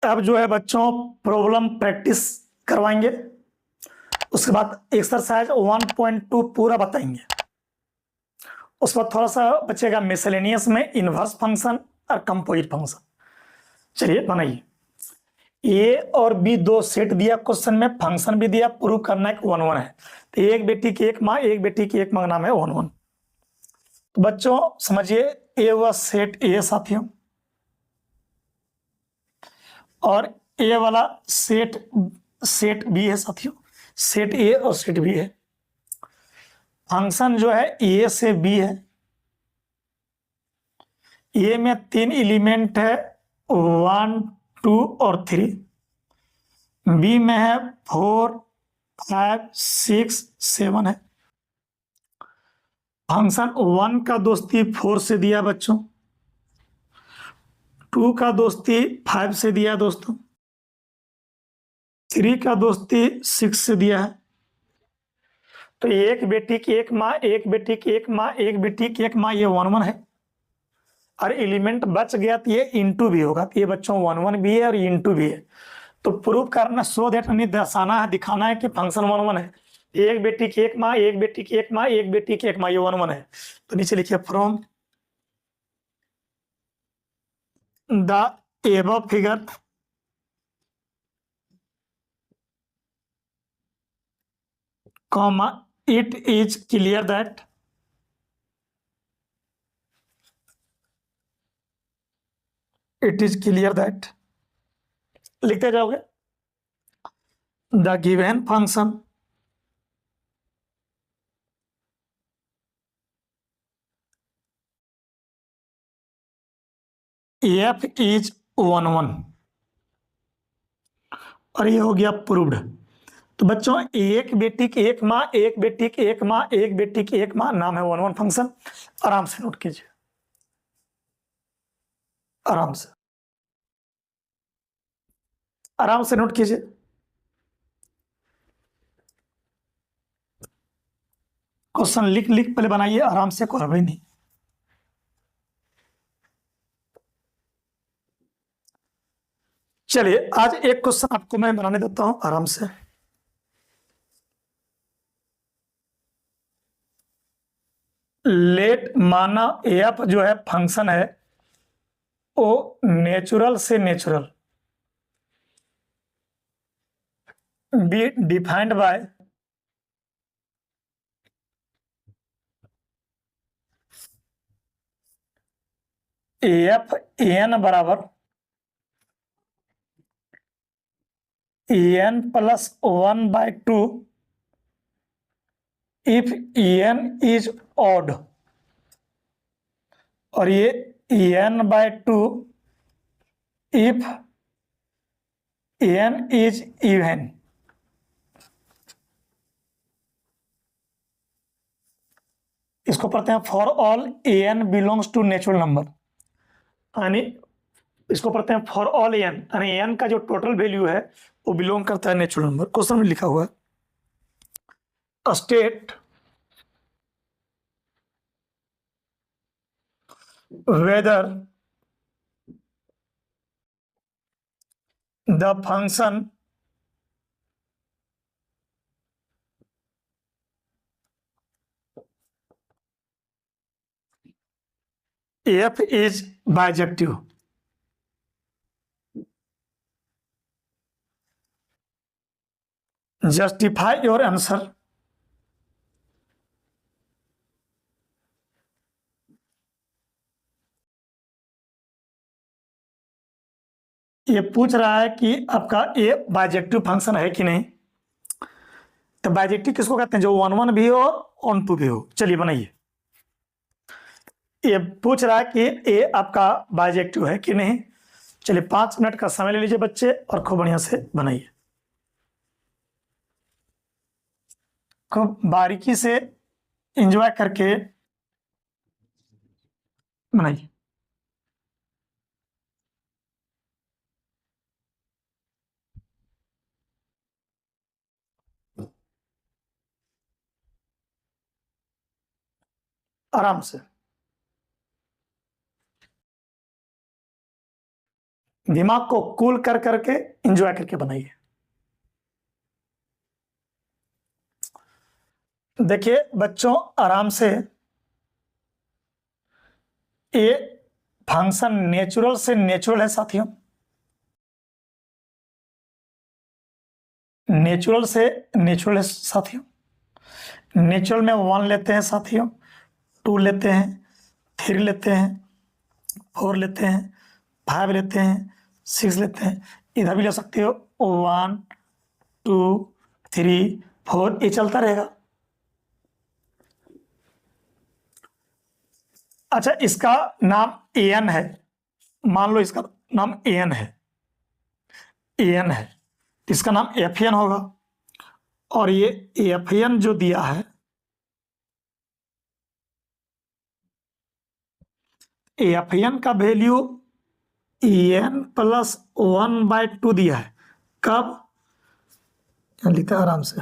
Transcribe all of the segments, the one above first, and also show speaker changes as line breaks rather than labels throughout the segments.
अब जो है बच्चों प्रॉब्लम प्रैक्टिस करवाएंगे, उसके बाद एक्सरसाइज 1.2 पूरा बताएंगे। उस पर थोड़ा सा बचेगा मिसलेनियस में इनवर्स फंक्शन और कंपोजिट फंक्शन। चलिए बनाइए। ए और बी दो सेट दिया क्वेश्चन में, फंक्शन भी दिया, प्रूव करना है 1 1 है। तो एक बेटी की एक माँ, एक बेटी की एक माँ नाम है 1 1। तो बच्चों समझिए, ए हुआ सेट ए साथियों, और ए वाला सेट सेट बी है साथियों, सेट ए और सेट बी है। फंक्शन जो है ए से बी है। ए में 3 एलिमेंट है, 1 2 और 3। बी में है 4 5 6 7 है। फंक्शन 1 का दोस्ती 4 से दिया बच्चों, 2 का दोस्ती 5 से दिया दोस्तों, 3 का दोस्ती 6 से दिया है। तो एक बेटी की एक माँ, एक बेटी की एक माँ, एक बेटी की एक माँ, ये 1 1 है। और एलिमेंट बच गया तो ये इंटू भी होगा। तो ये बच्चों 1 1 भी है और इंटू भी है। तो प्रूव करना, सो दैट यानी दर्शाना है, दिखाना है कि फंक्शन 1 1 है। एक बेटी की एक माँ, एक बेटी की एक माँ, एक बेटी की एक माँ, ये 1 1 है। तो नीचे लिखिए from the above figure comma it is clear that लिखते जाओगे the given function F is 1 1, और ये हो गया प्रूव्ड। तो बच्चों एक बेटी की एक माँ, एक बेटी की एक माँ, एक बेटी की एक माँ, नाम है 1 1 फंक्शन। आराम से नोट कीजिए, आराम से, आराम से नोट कीजिए। क्वेश्चन लिख लिख पहले बनाइए, आराम से, कोई भी नहीं। चलिए आज एक क्वेश्चन आपको मैं बनाने देता हूं, आराम से। लेट माना एफ जो है फंक्शन है वो नेचुरल से natural be defined by F N बराबर N plus 1/2 if N is odd, और ये n/2 if n is even. इसको पढ़ते हैं for all an belongs to natural number, यानी इसको पढ़ते हैं फॉर ऑल n, यानी n का जो टोटल वैल्यू है वो बिलोंग करता है नेचुरल नंबर। क्वेश्चन में लिखा हुआ है state whether the function f is bijective। justify your answer। ये पूछ रहा है कि आपका ए बाइजेक्टिव फंक्शन है कि नहीं। तो बाइजेक्टिव किसको कहते हैं, जो 1 1 भी हो और 1 2 भी हो। चलिए बनाइए। ये पूछ रहा है कि ए आपका बाइजेक्टिव है कि नहीं। चलिए 5 मिनट का समय ले लीजिए बच्चे और खूब बढ़िया से बनाइए, खूब बारीकी से एंजॉय करके बनाइए। आराम से दिमाग को कूल कर करके एंजॉय करके बनाइए। देखिए बच्चों, आराम से, ये फंक्शन नेचुरल से नेचुरल है साथियों, नेचुरल से नेचुरल है साथियों। नेचुरल में 1 लेते हैं साथियों, 2 लेते हैं, 3 लेते हैं, 4 लेते हैं, 5 लेते हैं, 6 लेते हैं। इधर भी ले सकते हो, 1 2 3 4, ये चलता रहेगा। अच्छा, इसका नाम एन है, मान लो इसका नाम एन है, एन है, इसका नाम एफएन होगा। और ये एफएन जो दिया है, एफएन का वैल्यू एन प्लस 1/2 दिया है। कब लिखता है आराम से,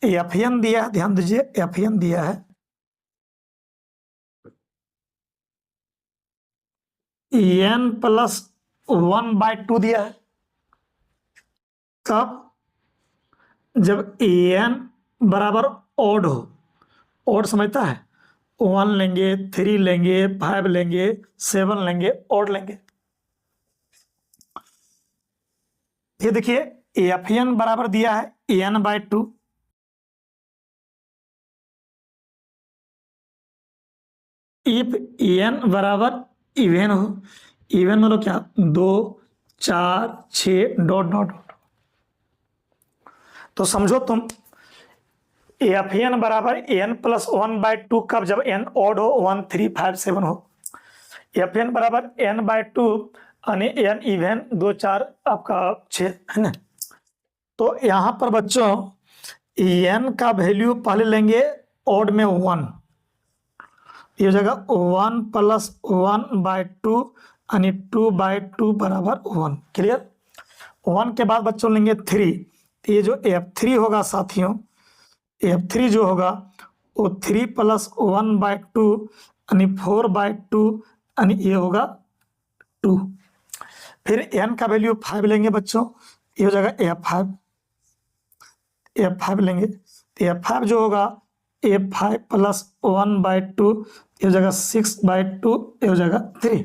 एफएन दिया है, ध्यान दीजिए, एफएन दिया है एन प्लस 1/2 दिया है। कब? जब एन बराबर ओड हो। ओड समझता है? 1 लेंगे, 3 लेंगे, 5 लेंगे, 7 लेंगे, ओड लेंगे। ये देखिए एफएन बराबर दिया है n/2, इफ एन बराबर इवन हो, इवन मतलब क्या, 2 4 6 डॉट डॉट डॉट। तो समझो तुम, एफएन बराबर एन प्लस 1/2 कब? जब एन ऑड हो, 1 3 5 7 हो। एफएन बराबर n/2 यानी एन इवन 2 4 आपका 6 है ना। तो यहां पर बच्चों एन का वैल्यू पहले लेंगे ऑड में 1, ये हो जाएगा 1 प्लस 1/2 यानी 2/2 बराबर 1। क्लियर? 1 के बाद बच्चों लेंगे 3, तो ये जो F3 होगा साथियों, F3 जो होगा वो 3 प्लस 1/2 यानी 4/2 यानी ये होगा 2। फिर n का वैल्यू 5 लेंगे बच्चों, ये हो जाएगा F5 लेंगे, तो F5 जो होगा F5 प्लस 1/2, ये हो जाएगा 6/2, ये हो जाएगा 3।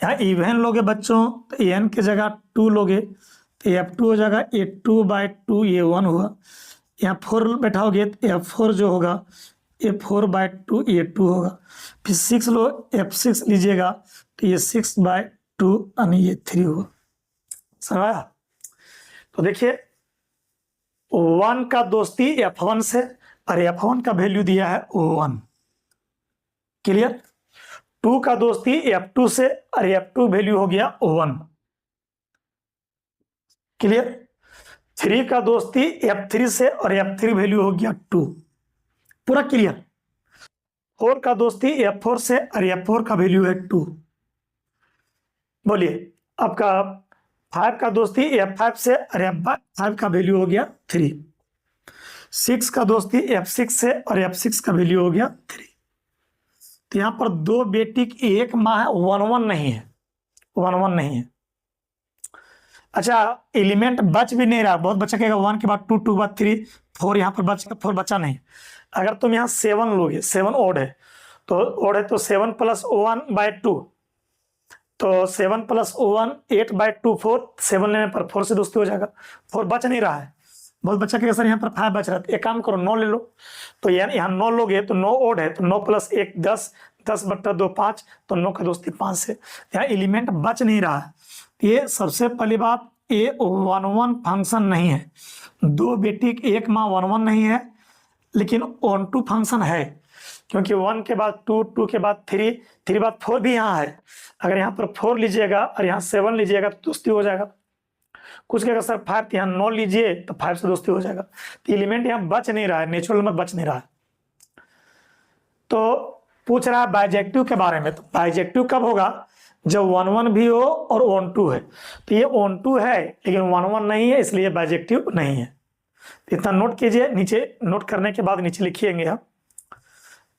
यहाँ इवन लोगे बच्चों तो n की जगह 2 लोगे, तो F2 हो जाएगा, ये 2/2 ये 1 हुआ। यहाँ 4 बैठाओगे तो F4 जो होगा ये 4/2 ये 2 होगा। फिर 6 लो, F6 लीजिएगा तो ये 6/2 यानी ये 3 हुआ। समझा? तो देखिए 1 का दोस्ती F1 से, और F1 का वैल्यू दिया है 1। क्लियर? 2 का दोस्ती F2 से, और F2 वैल्यू हो गया 1। क्लियर? 3 का दोस्ती F3 से, और F3 वैल्यू हो गया 2। पूरा क्लियर? 4 का दोस्ती F4 से, और F4 का वैल्यू है 2। बोलिए, आपका 5 का दोस्ती F5 से, और F5 का वैल्यू हो गया 3। 6 का दोस्ती F6 से, और F6 का वैल्यू हो गया 3। तो यहां पर 2 बेटी की एक माँ है, 1 1 नहीं है, 1 1 नहीं है। अच्छा, एलिमेंट बच भी नहीं रहा, बहुत बच्चा कहेगा 1 के बाद 2, 2 के बाद 3, 4 यहाँ पर बच, 4 बचा नहीं। अगर तुम यहाँ 7 लोगे, 7 ओड है, तो 7 प्लस 1/2, तो 7 प्लस 1 8/2 4, 7 लेने पर 4 से दोस्ती हो जाएगा। 4 बच नहीं रहा है, बहुत बच्चा कहेगा सर यहाँ पर 5 बच रहा है। एक काम करो, 9 ले लो। तो यार यहाँ 9 लोगे तो 9 ओड है, तो 9 प्लस 1 10, 10/2 5, तो 9 का दोस्ती 5 से। यहाँ एलिमेंट बच नहीं रहा है। ये सबसे पहली बात, ये 1 1 फंक्शन नहीं है। 2 बेटी की एक माँ 1 1 नहीं है, लेकिन ऑन टू फंक्शन है, क्योंकि 1 के बाद 2, 2 के बाद 3, 3 के बाद 4 भी यहाँ है। अगर यहाँ पर 4 लीजिएगा और यहाँ 7 लीजिएगा तो दोस्ती हो जाएगा। कुछ कहेगा सर 5, यहाँ 9 लीजिए तो 5 से दोस्ती हो जाएगा। तो एलिमेंट यहाँ बच नहीं रहा है, नेचुरल में बच नहीं रहा है। तो पूछ रहा है बाइजेक्टिव के बारे में। तो बाइजेक्टिव कब होगा? जब 1 1 भी हो और ऑन टू है। तो ये ऑन टू है लेकिन 1 1 नहीं है, इसलिए बाइजेक्टिव नहीं है। इतना नोट कीजिए, नीचे नोट करने के बाद नीचे लिखिएंगे आप।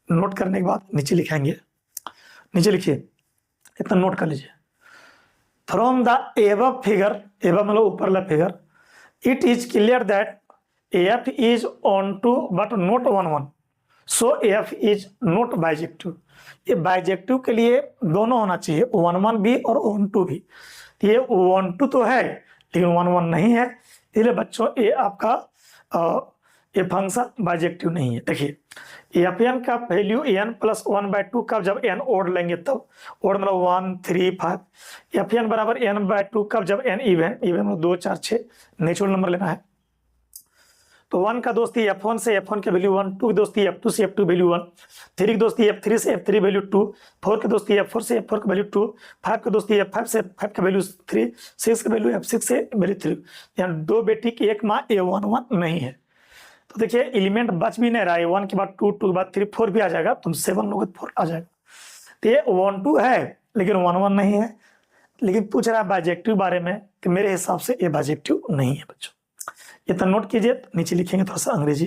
नोट करने के बाद नीचे लिखेंगे, नीचे लिखिए, इतना नोट कर लीजिए। From the above figure, above मतलब ऊपर वाला figure, it is clear that f is onto but not one one, so f is not bijective. ये बाइजेक्टिव के लिए दोनों होना चाहिए, वन वन भी और वन टू भी। ये वन टू तो है लेकिन वन वन नहीं है, इसलिए बच्चों ये आपका ये फंक्शन बाइजेक्टिव नहीं है। देखिए एफ एन का value n plus one by two कब, जब एन ओड लेंगे तब, ओड मतलब 1 3 5। एफ एन बराबर एन बाई टू कब, जब एन इवन, इवन मतलब 2 4 6 नेचुरल नंबर लेना है। तो 1 का दोस्ती f1 से f1 के वैल्यू 1, 2 की दोस्ती f2 से f2 वैल्यू 1, 3 की दोस्ती f3 से f3 वैल्यू 2, 4 की दोस्ती f4 से f4 का वैल्यू 2, 5 की दोस्ती f5 से f5 का वैल्यू 3, 6 का वैल्यू f6 से वैल्यू 3। यानी दो बेटी की एक माँ, ये 1 1 नहीं है। तो देखिए एलिमेंट बच भी नहीं रहा है, 1 के बाद 2, 2 के बाद 3, 4 भी आ जाएगा, तुम 7 लोगे 4 आ जाएगा। तो ये 1 2 है लेकिन 1 1 नहीं है, लेकिन पूछ रहा है बाइजेक्टिव बारे में, कि मेरे हिसाब से ये बाइजेक्टिव नहीं है बच्चों। इतना नोट कीजिए, नीचे लिखेंगे थोड़ा सा अंग्रेजी,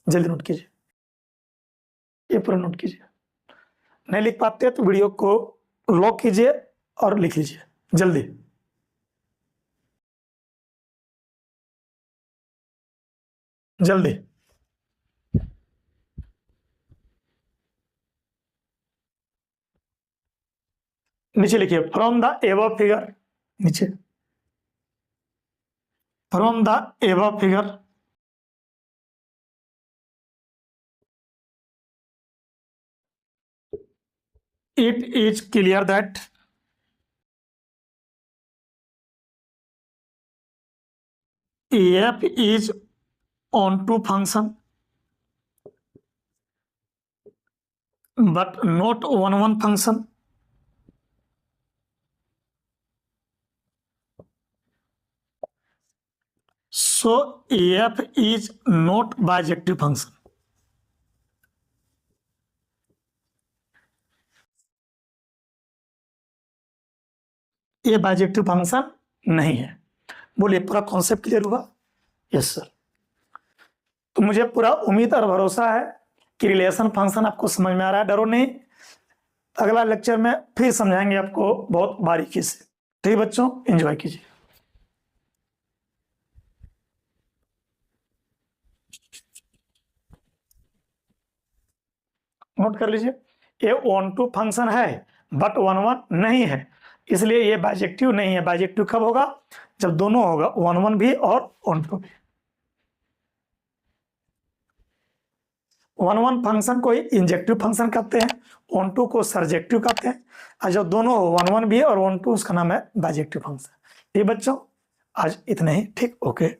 जल्दी नोट कीजिए, ये पूरा नोट कीजिए। नहीं लिख पाते तो वीडियो को लॉक कीजिए और लिख लीजिए जल्दी। जल्दी नीचे लिखिए, फ्रॉम द एबव फिगर, नीचे from the above figure it is clear that f is onto function but not one one function, so f is not bijective function। ये बाइजेक्टिव फंक्शन नहीं है। बोलिए पूरा कॉन्सेप्ट क्लियर हुआ? Yes sir. तो मुझे पूरा उम्मीद और भरोसा है कि रिलेशन फंक्शन आपको समझ में आ रहा है, डरो नहीं। अगला लेक्चर में फिर समझाएंगे आपको बहुत बारीकी से। ठीक बच्चों, एंजॉय कीजिए। नोट कर लीजिए, ये 1 2 फंक्शन है बट 1 1 नहीं है, इसलिए ये बाइजेक्टिव नहीं है। बाइजेक्टिव कब होगा? जब दोनों होगा, 1 1 भी और 1 2 भी। 1 1 फंक्शन को इंजेक्टिव फंक्शन कहते हैं, 1 2 को सरजेक्टिव कहते हैं, और जब दोनों हो 1 1 भी और 1 2, उसका नाम है बाइजेक्टिव फंक्शन। ये बच्चों आज इतने ही, ठीक, ओके।